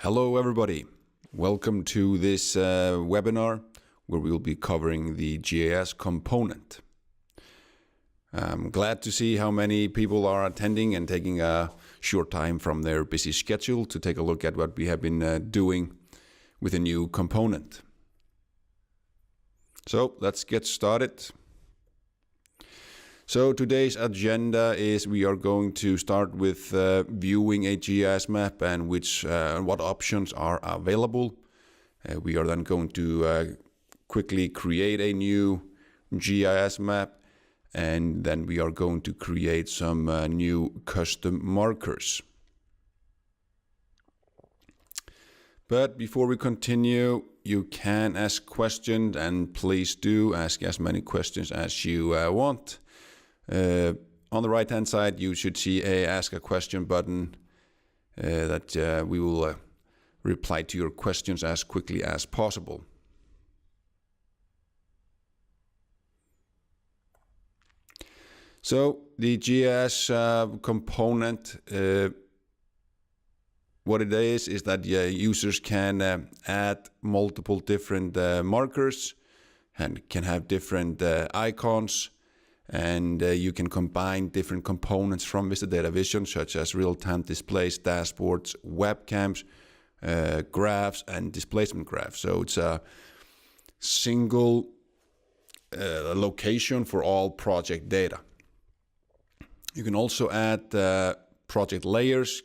Hello everybody, welcome to this webinar where we'll be covering the GIS component. I'm glad to see how many people are attending and taking a short time from their busy schedule to take a look at what we have been doing with a new component. So let's get started. So today's agenda is we are going to start with viewing a GIS map and what options are available. We are then going to quickly create a new GIS map, and then we are going to create some new custom markers. But before we continue, you can ask questions, and please do ask as many questions as you want. On the right hand side you should see a ask a question button that we will reply to your questions as quickly as possible. So the GIS component, what it is that users can add multiple different markers and can have different icons. And you can combine different components from Vista Data Vision, such as real-time displays, dashboards, webcams, graphs, and displacement graphs. So it's a single location for all project data. You can also add project layers.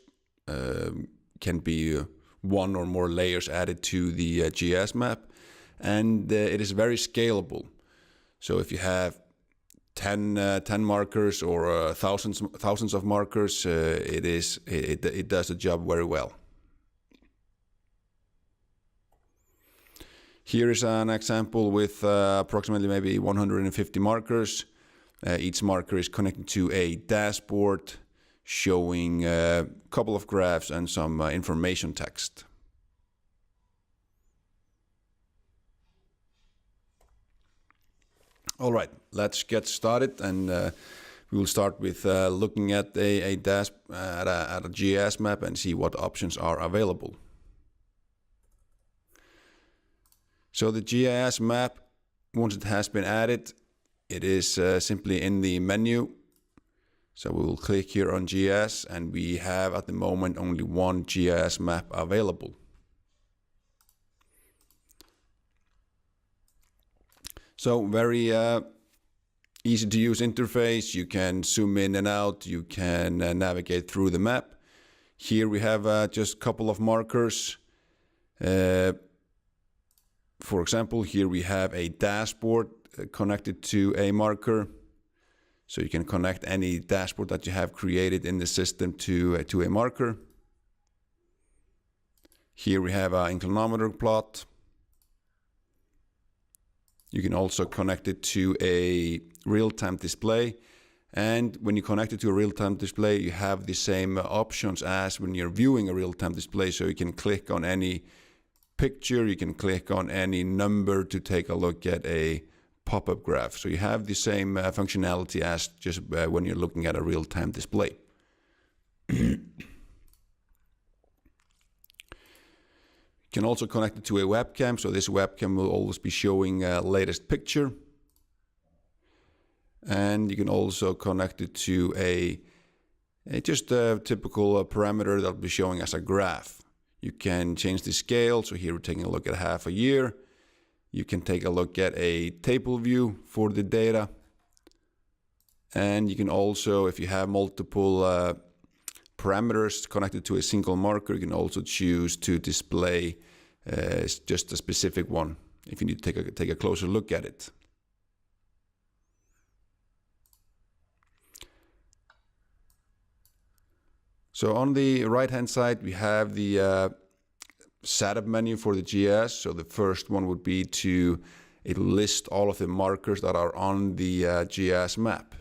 Can be one or more layers added to the GIS map, and it is very scalable. So if you have 10 markers or thousands of markers, it does the job very well. Here is an example with approximately maybe 150 markers. Each marker is connected to a dashboard showing a couple of graphs and some information text. All right, let's get started, and we will start with looking at a GIS map and see what options are available. So the GIS map, once it has been added, it is simply in the menu. So we will click here on GIS, and we have at the moment only one GIS map available. So very easy to use interface. You can zoom in and out. You can navigate through the map. Here we have just a couple of markers. For example, here we have a dashboard connected to a marker. So you can connect any dashboard that you have created in the system to a marker. Here we have an inclinometer plot. You can also connect it to a real-time display. And when you connect it to a real-time display, you have the same options as when you're viewing a real-time display. So you can click on any picture, you can click on any number to take a look at a pop-up graph. So you have the same functionality as just when you're looking at a real-time display. You can also connect it to a webcam, so this webcam will always be showing latest picture. And you can also connect it to just a typical parameter that will be showing as a graph. You can change the scale, so here we're taking a look at half a year. You can take a look at a table view for the data. And you can also, if you have multiple parameters connected to a single marker, you can also choose to display just a specific one if you need to take a closer look at it. So on the right hand side we have the setup menu for the GIS. So the first one would be to list all of the markers that are on the GIS map.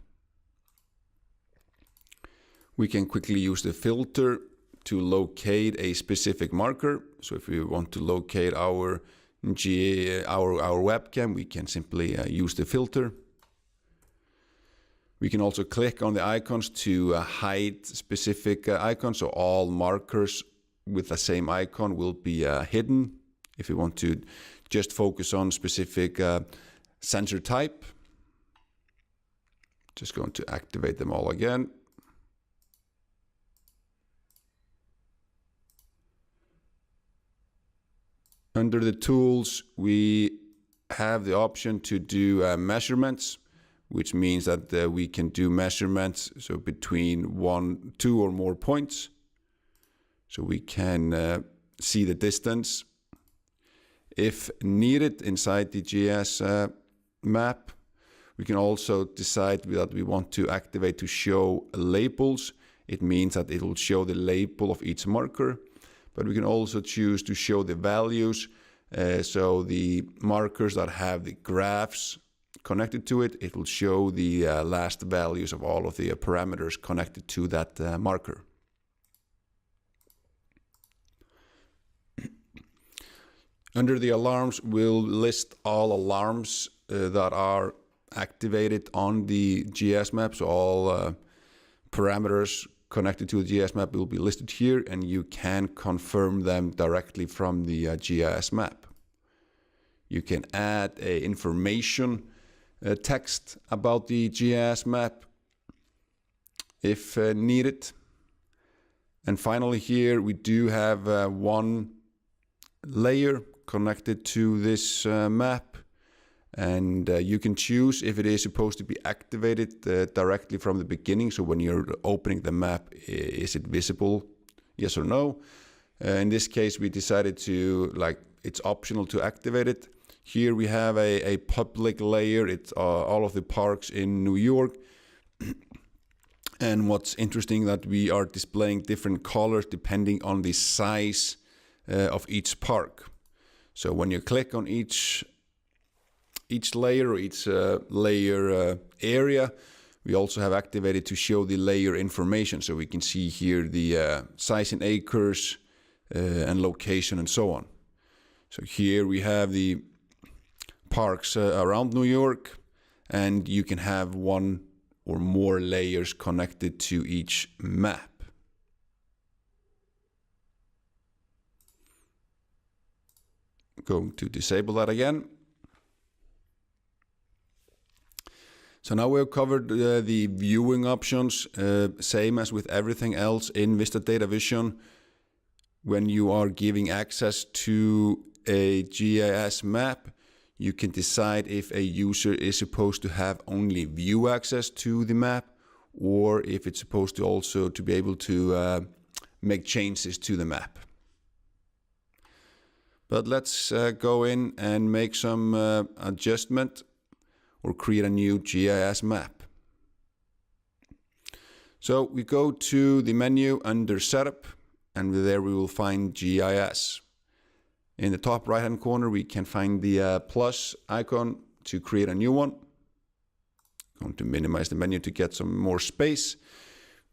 We can quickly use the filter to locate a specific marker. So if we want to locate our webcam, we can simply use the filter. We can also click on the icons to hide specific icons, so all markers with the same icon will be hidden if you want to just focus on specific sensor type. Just going to activate them all again. Under the tools, we have the option to do measurements, which means that we can do measurements so between 2 or more points. So we can see the distance. If needed inside the GIS map, we can also decide that we want to activate to show labels. It means that it will show the label of each marker, but we can also choose to show the values. So the markers that have the graphs connected to it, it will show the last values of all of the parameters connected to that marker. Under the alarms, we'll list all alarms that are activated on the GIS map. So all parameters connected to the GIS map will be listed here, and you can confirm them directly from the GIS map. You can add information text about the GIS map if needed. And finally here we do have one layer connected to this map, and you can choose if it is supposed to be activated directly from the beginning. So when you're opening the map, is it visible, yes or no? In this case we decided to, it's optional to activate it. Here we have a public layer. It's all of the parks in New York. And what's interesting that we are displaying different colors depending on the size of each park. So when you click on each layer or each layer area, we also have activated to show the layer information. So we can see here the size in acres and location and so on. So here we have the parks around New York, and you can have one or more layers connected to each map. Going to disable that again. So now we've covered the viewing options, same as with everything else in Vista Data Vision. When you are giving access to a GIS map, you can decide if a user is supposed to have only view access to the map, or if it's supposed to also to be able to make changes to the map. But let's go in and make some adjustment or create a new GIS map. So we go to the menu under Setup, and there we will find GIS. In the top right hand corner we can find the plus icon to create a new one. I'm going to minimize the menu to get some more space.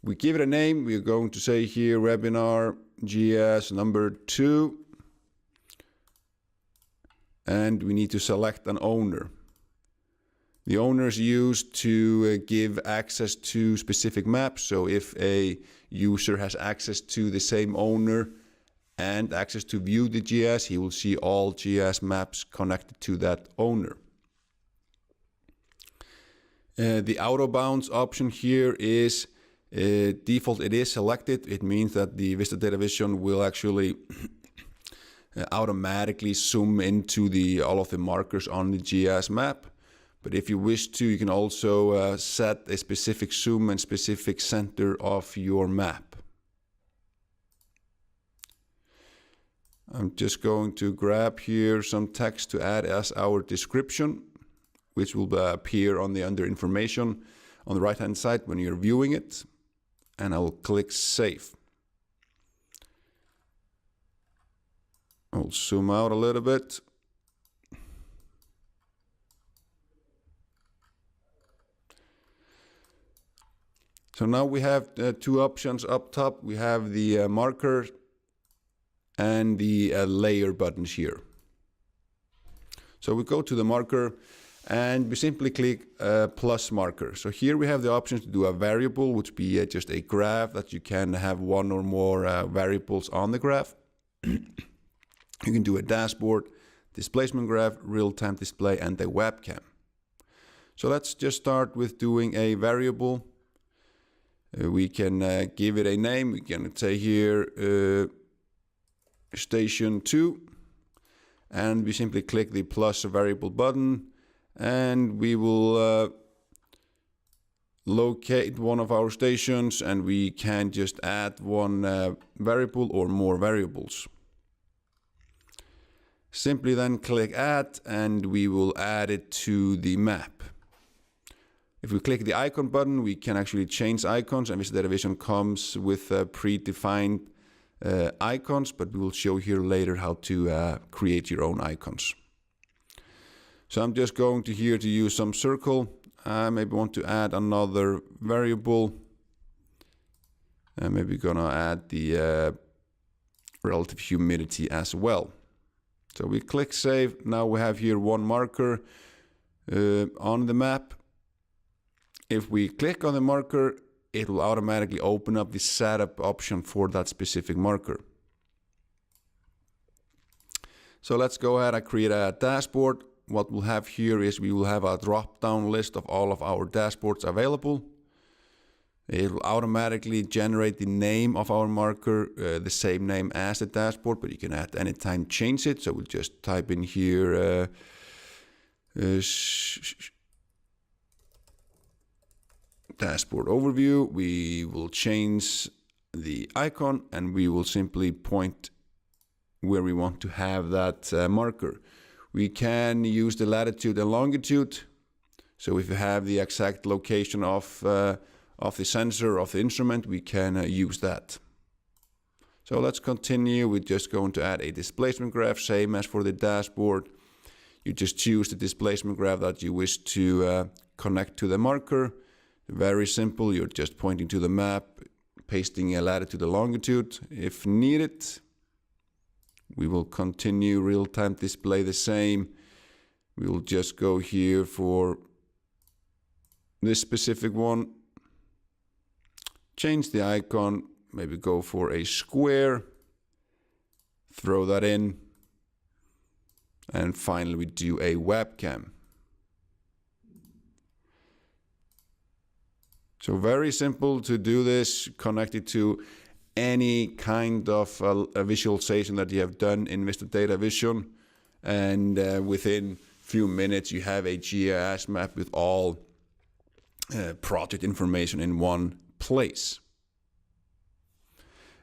We give it a name. We're going to say here Webinar GIS number 2. And we need to select an owner. The owner is used to give access to specific maps. So if a user has access to the same owner and access to view the GIS, he will see all GIS maps connected to that owner. The auto bounds option here is default. It is selected. It means that the Vista Data Vision will actually automatically zoom into all of the markers on the GIS map. But if you wish to, you can also set a specific zoom and specific center of your map. I'm just going to grab here some text to add as our description, which will appear on the under information on the right hand side when you're viewing it. And I will click Save. I'll zoom out a little bit. So now we have two options up top. We have the marker and the layer buttons here. So we go to the marker, and we simply click plus marker. So here we have the option to do a variable, which be just a graph that you can have one or more variables on the graph. You can do a dashboard, displacement graph, real-time display, and a webcam. So let's just start with doing a variable. We can give it a name. We can say here station 2, and we simply click the plus variable button, and we will locate one of our stations, and we can just add one variable or more variables. Simply then click add, and we will add it to the map. If we click the icon button, we can actually change icons, and Visual Data Vision comes with predefined icons, but we will show here later how to create your own icons. So I'm just going to here to use some circle. I maybe want to add another variable. And maybe gonna add the relative humidity as well. So we click save. Now we have here one marker on the map. If we click on the marker, it will automatically open up the setup option for that specific marker. So let's go ahead and create a dashboard. What we'll have here is we will have a drop-down list of all of our dashboards available. It will automatically generate the name of our marker, the same name as the dashboard, but you can at any time change it. So we'll just type in here dashboard overview. We will change the icon, and we will simply point where we want to have that marker. We can use the latitude and longitude. So if you have the exact location of the sensor, of the instrument, we can use that. So let's continue. We're just going to add a displacement graph, same as for the dashboard. You just choose the displacement graph that you wish to connect to the marker. Very simple. You're just pointing to the map, pasting a latitude and longitude if needed. We will continue real-time display the same. We will just go here for this specific one. Change the icon, maybe go for a square, throw that in, and finally we do a webcam. So very simple to do this, connected to any kind of a visualization that you have done in Visual Data Vision, and within few minutes you have a GIS map with all project information in one place.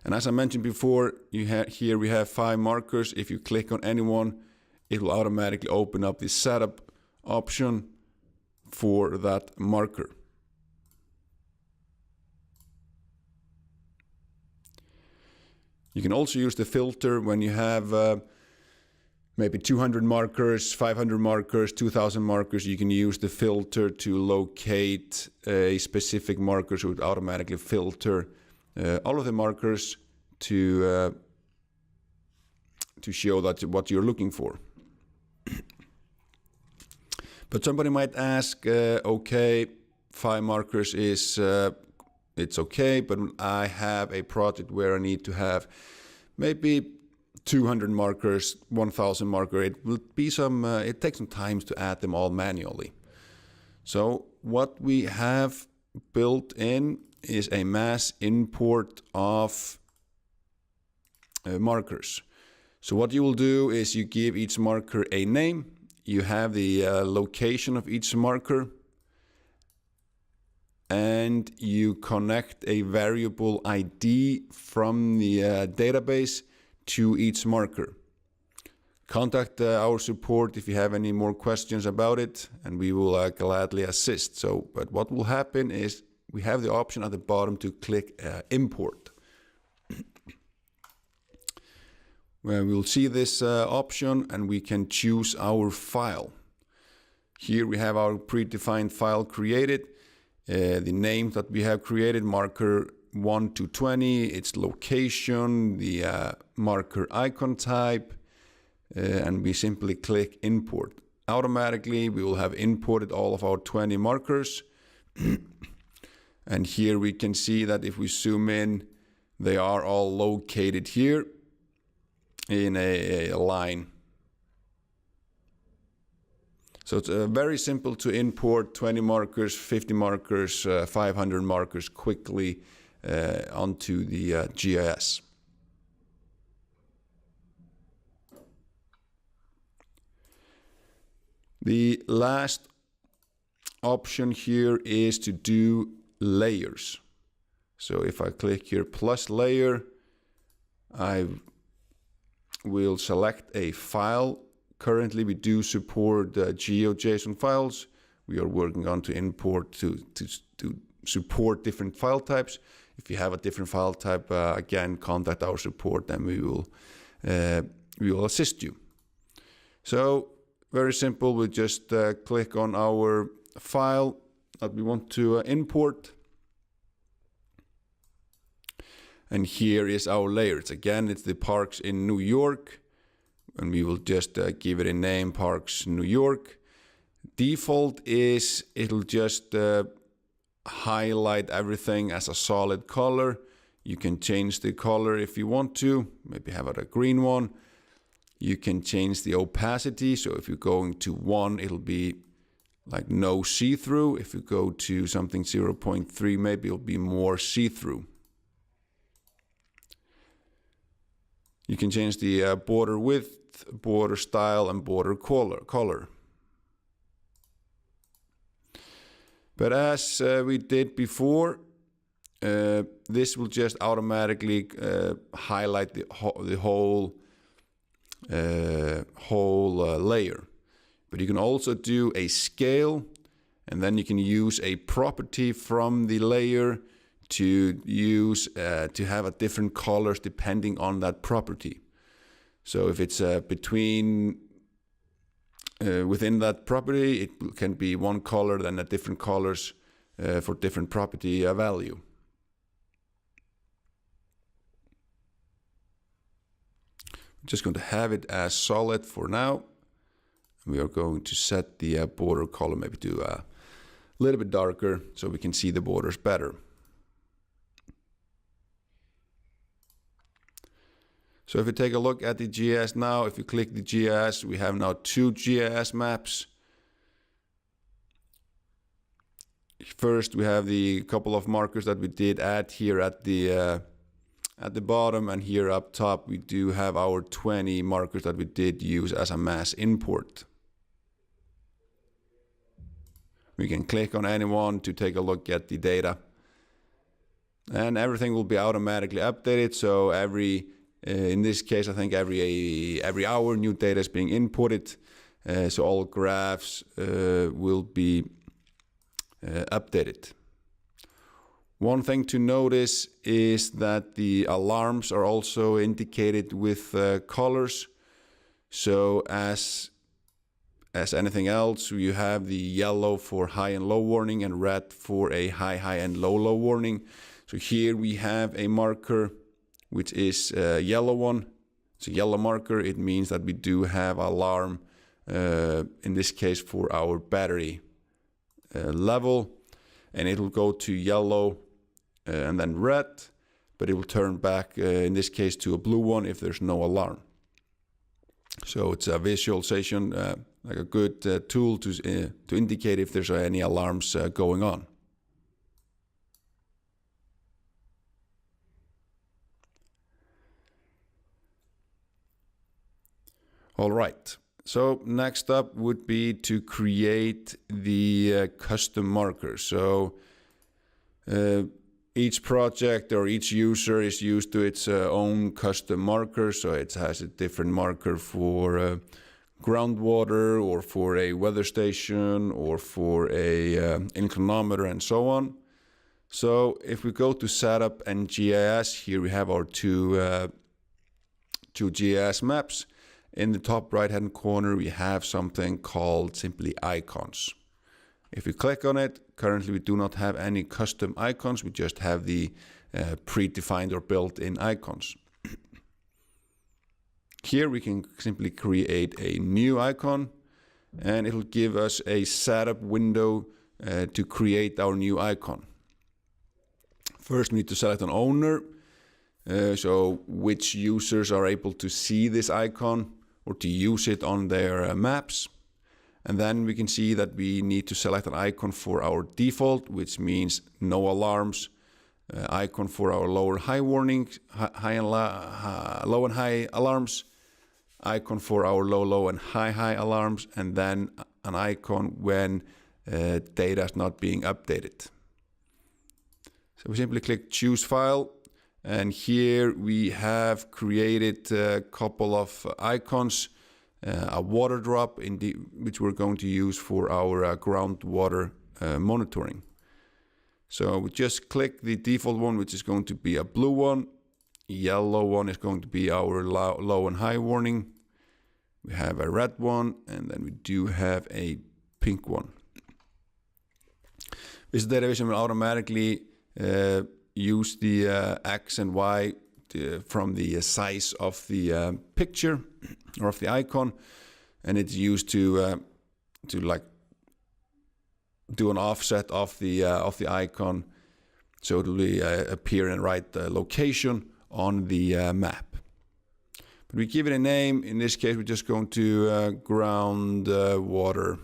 And as I mentioned before, here we have 5 markers. If you click on any one, it will automatically open up the setup option for that marker. You can also use the filter when you have maybe 200 markers, 500 markers, 2000 markers. You can use the filter to locate a specific marker, so it automatically filter all of the markers to show that what you're looking for. But somebody might ask, okay, 5 markers is it's okay, but I have a project where I need to have maybe 200 markers, 1000 markers. It will be it takes some time to add them all manually. So what we have built in is a mass import of markers. So what you will do is you give each marker a name. You have the location of each marker, and you connect a variable ID from the database to each marker. Contact our support if you have any more questions about it, and we will gladly assist. But what will happen is we have the option at the bottom to click import. Well, we'll see this option, and we can choose our file. Here we have our predefined file created. The name that we have created, marker 1 to 20, its location, the marker icon type, and we simply click import. automatically we will have imported all of our 20 markers. And here we can see that if we zoom in, they are all located here in a line. So it's very simple to import 20 markers, 50 markers, 500 markers quickly onto the GIS. The last option here is to do layers. So if I click here plus layer, I will select a file. Currently we do support GeoJSON files. We are working on to import to support different file types. If you have a different file type, again, contact our support and we will assist you. So very simple, we just click on our file that we want to import. And here is our layers. Again, it's the parks in New York. And we will just give it a name, Parks New York. Default is it'll just highlight everything as a solid color. You can change the color if you want to, maybe have it a green one. You can change the opacity. So if you're going to 1, it'll be like no see-through. If you go to something 0.3, maybe it'll be more see-through. You can change the border width, border style, and border color. But as we did before, this will just automatically highlight the whole layer. But you can also do a scale, and then you can use a property from the layer to use to have a different colors depending on that property. So if it's between within that property, it can be one color, then a different colors for different property value. I'm just going to have it as solid for now. We are going to set the border color maybe to a little bit darker so we can see the borders better. So if you take a look at the GIS now, if you click the GIS, we have now 2 GIS maps. First, we have the couple of markers that we did add here at the bottom, and here up top we do have our 20 markers that we did use as a mass import. We can click on any one to take a look at the data, and everything will be automatically updated. So in this case, I think every hour new data is being inputted, so all graphs will be updated. One thing to notice is that the alarms are also indicated with colors. So as anything else, you have the yellow for high and low warning and red for a high and low warning. So here we have a marker which is a yellow one. It's a yellow marker. It means that we do have alarm, in this case for our battery level, and it will go to yellow and then red, but it will turn back, in this case, to a blue one if there's no alarm. So it's a visualization, like a good tool to indicate if there's any alarms going on. All right, so next up would be to create the custom markers. So each project or each user is used to its own custom marker. So it has a different marker for groundwater, or for a weather station, or for a inclinometer, and so on. So if we go to Setup and GIS, here we have our two GIS maps. In the top right hand corner we have something called simply icons. If we click on it, currently we do not have any custom icons, we just have the predefined or built-in icons. Here we can simply create a new icon, and it will give us a setup window to create our new icon. First, we need to select an owner, so which users are able to see this icon or to use it on their maps. And then we can see that we need to select an icon for our default, which means no alarms, icon for our low and high warnings, low and high alarms, icon for our low and high alarms, and then an icon when data is not being updated. So we simply click choose file, and here we have created a couple of icons, a water drop which we're going to use for our groundwater monitoring. So we just click the default one, which is going to be a blue one. Yellow one is going to be our low and high warning. We have a red one, and then we do have a pink one. This data vision will automatically use the X and Y from the size of the picture or of the icon, and it's used to like do an offset of the icon, so it will appear in the right location on the map. But we give it a name. In this case, we're just going to groundwater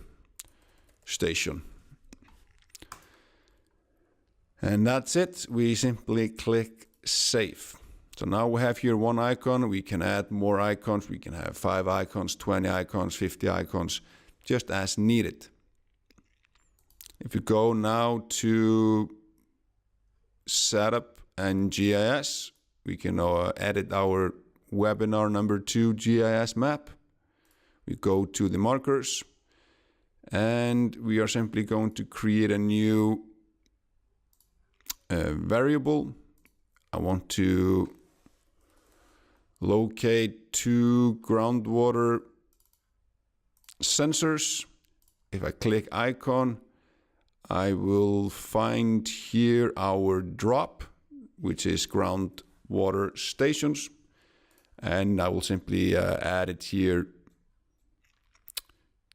station. And that's it. We simply click save. So now we have here one icon. We can add more icons. We can have 5 icons, 20 icons, 50 icons, just as needed. If you go now to setup and GIS, we can edit our webinar number 2 GIS map. We go to the markers, and we are simply going to create a new variable. I want to locate 2 groundwater sensors. If I click icon, I will find here our drop, which is groundwater stations, and I will simply add it here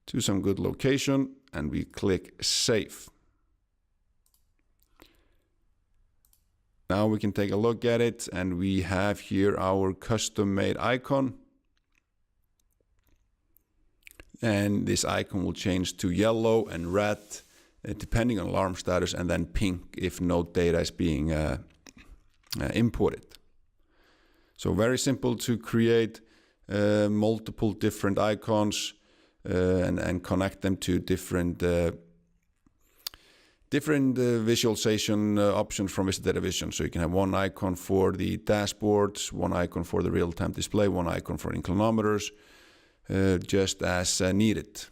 to some good location, and we click save. Now we can take a look at it, and we have here our custom-made icon. And this icon will change to yellow and red, depending on alarm status, and then pink if no data is being imported. So very simple to create multiple different icons and connect them to different visualization options from VDV Data Vision. So you can have one icon for the dashboards, one icon for the real-time display, one icon for inclinometers, just as needed.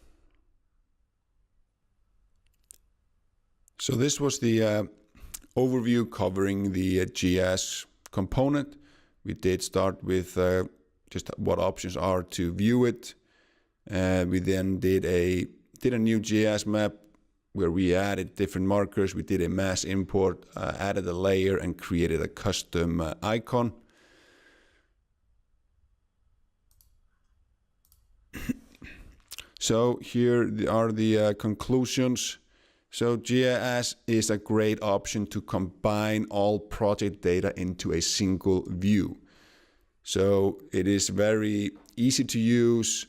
So this was the overview covering the GIS component. We did start with just what options are to view it. We then did a new GIS map where we added different markers. We did a mass import, added a layer, and created a custom icon. So here are the conclusions. So GIS is a great option to combine all project data into a single view. So it is very easy to use,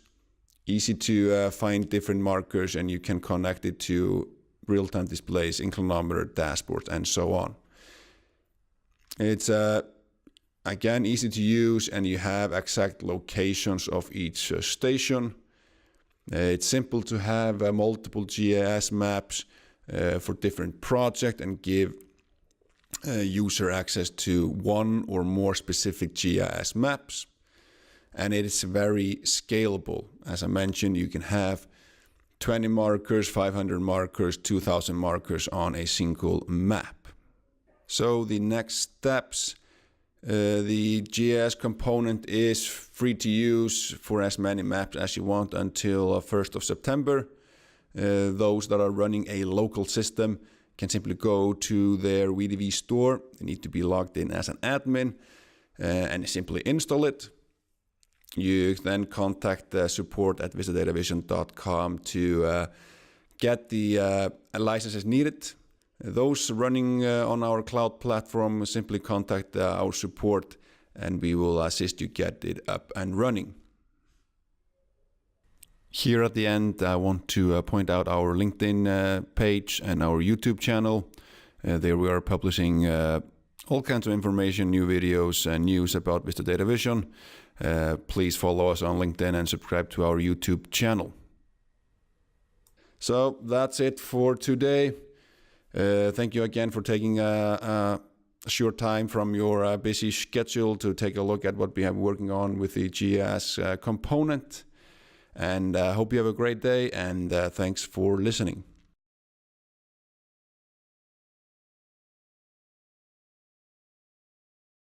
easy to find different markers, and you can connect it to real-time displays, inclinometer, dashboards, and so on. It's again easy to use, and you have exact locations of each station. It's simple to have multiple GIS maps for different projects and give user access to one or more specific GIS maps. And it is very scalable. As I mentioned, you can have 20 markers, 500 markers, 2,000 markers on a single map. So the next steps, the GIS component is free to use for as many maps as you want until 1st of September. Those that are running a local system can simply go to their VDV store. They need to be logged in as an admin and simply install it. you then contact support@vistadatavision.com to get the licenses needed. Those running on our cloud platform, simply contact our support and we will assist you get it up and running. Here at the end, I want to point out our LinkedIn page and our YouTube channel. There we are publishing all kinds of information, new videos and news about Vista Data Vision. Please follow us on LinkedIn and subscribe to our YouTube channel. So that's it for today. Thank you again for taking a short time from your busy schedule to take a look at what we have working on with the GIS component. And I hope you have a great day, and thanks for listening.